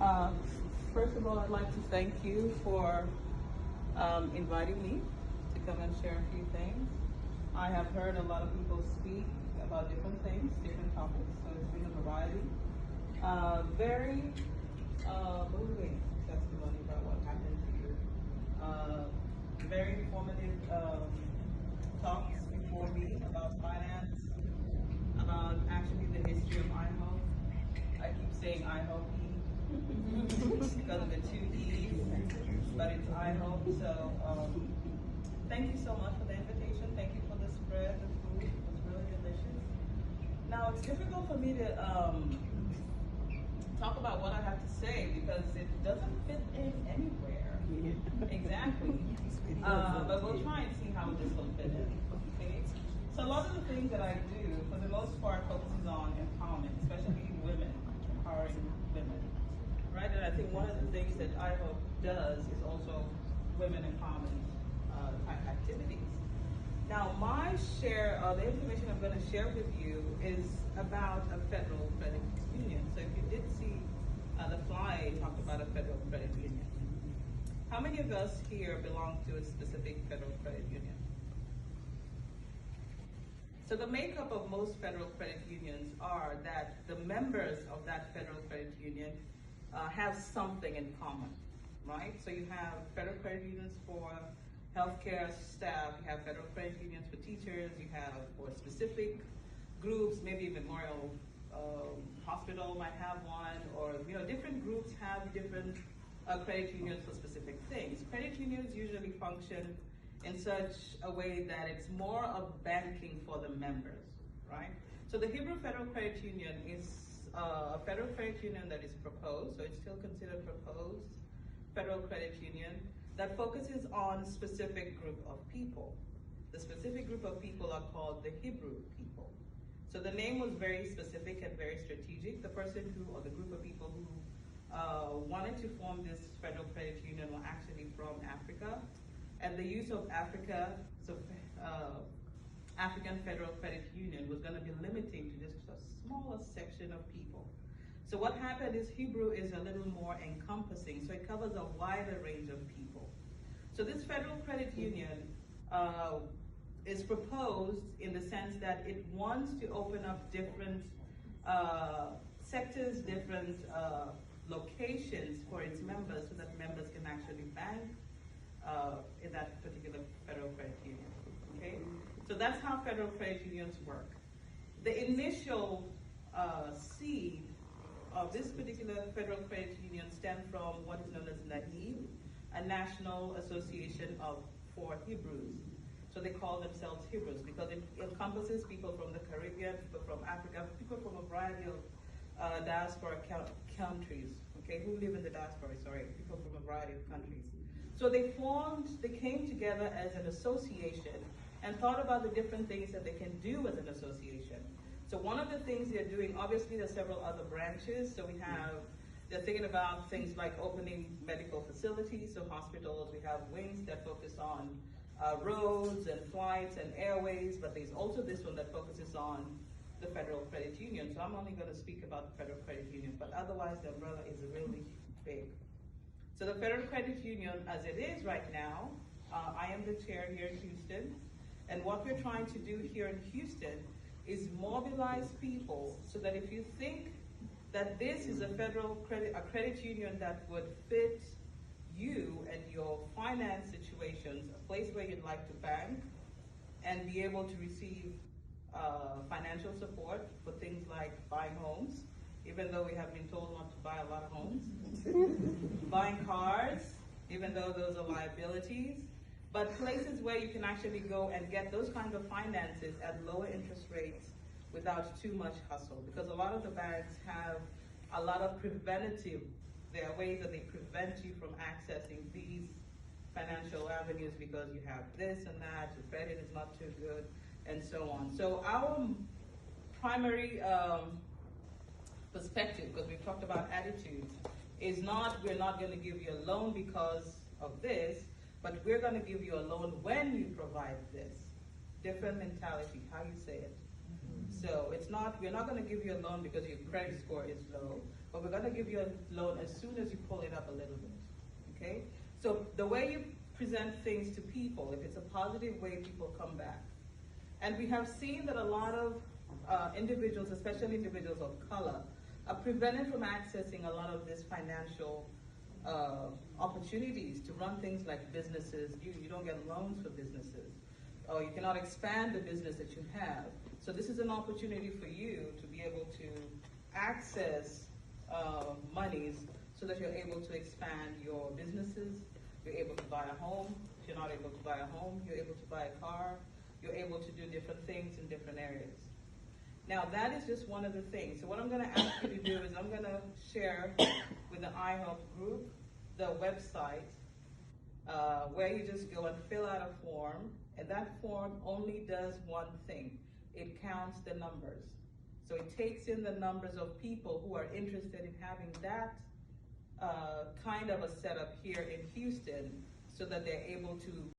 Uh, First of all, I'd like to thank you for inviting me to come and share a few things. I have heard a lot of people speak about different things, different topics, so it's been a variety. Very moving testimony about what happened to you. Very informative talks before me about finance, about actually the history of IHOP. I keep saying IHOP because of the two E's, but it's IHOP. So thank you so much for the invitation. Thank you for the spread. The food was really delicious. Now it's difficult for me to talk about what I have to say because it doesn't fit in anywhere. Exactly. But we'll try and see how this will fit in. Okay. So a lot of the things that I do, for the most part, focuses on empowerment, especially women, empowering women. Right? And I think one of the things that IHOP does is also women empowerment type activities. Now, my share of the information I'm going to share with you is about a federal credit union. So if you did see the flyer, it talked about a federal credit union. How many of us here belong to a specific federal credit union? So the makeup of most federal credit unions are that the members of that federal credit union have something in common, right? So you have federal credit unions for healthcare staff, you have federal credit unions for teachers, you have for specific groups, maybe Memorial Hospital might have one, or different groups have different credit unions for specific things. Credit unions usually function in such a way that it's more of banking for the members, right? So the Hebrew Federal Credit Union is a federal credit union that is proposed, so it's still considered proposed federal credit union that focuses on a specific group of people. The specific group of people are called the Hebrew people. So the name was very specific and very strategic. The person who, or the group of people who wanted to form this federal credit union were actually from Africa. And the use of Africa, so African Federal Credit Union was going to be limiting to just a smaller section of people. So what happened is Hebrew is a little more encompassing, so it covers a wider range of people. So this Federal Credit Union is proposed in the sense that it wants to open up different sectors, different locations for its members so that members can actually bank in that particular federal credit union, okay? So that's how federal credit unions work. The initial seed of this particular federal credit union stemmed from what is known as NAHEB, a National Association for Hebrews. So they call themselves Hebrews because it encompasses people from the Caribbean, people from Africa, people from a variety of diaspora countries, okay, who live in the diaspora, people from a variety of countries. So they came together as an association and thought about the different things that they can do as an association. So one of the things they're doing, obviously there's several other branches. So they're thinking about things like opening medical facilities, so hospitals. We have wings that focus on roads and flights and airways, but there's also this one that focuses on the Federal Credit Union. So I'm only going to speak about the Federal Credit Union, but otherwise the umbrella is really big. So the Federal Credit Union, as it is right now, I am the chair here in Houston, and what we're trying to do here in Houston is mobilize people so that if you think that this is a credit union that would fit you and your finance situations, a place where you'd like to bank and be able to receive financial support for things like buying homes, even though we have been told not to buy a lot of homes, buying cars, even though those are liabilities, but places where you can actually go and get those kinds of finances at lower interest rates without too much hustle. Because a lot of the banks have a lot of preventative, there are ways that they prevent you from accessing these financial avenues because you have this and that, your credit is not too good, and so on. So our primary perspective, because we've talked about attitudes, is not, we're not going to give you a loan because of this, but we're going to give you a loan when you provide this. Different mentality, how you say it. So we're not gonna give you a loan because your credit score is low, but we're gonna give you a loan as soon as you pull it up a little bit, okay? So the way you present things to people, if it's a positive way, people come back. And we have seen that a lot of individuals, especially individuals of color, are prevented from accessing a lot of this financial opportunities to run things like businesses. You don't get loans for businesses, or you cannot expand the business that you have. So this is an opportunity for you to be able to access monies so that you're able to expand your businesses. You're able to buy a home. If you're not able to buy a home, you're able to buy a car. You're able to do different things in different areas. Now that is just one of the things. So what I'm gonna ask you to do is I'm gonna share with the iHelp group the website where you just go and fill out a form, and that form only does one thing. It counts the numbers. So it takes in the numbers of people who are interested in having that kind of a setup here in Houston so that they're able to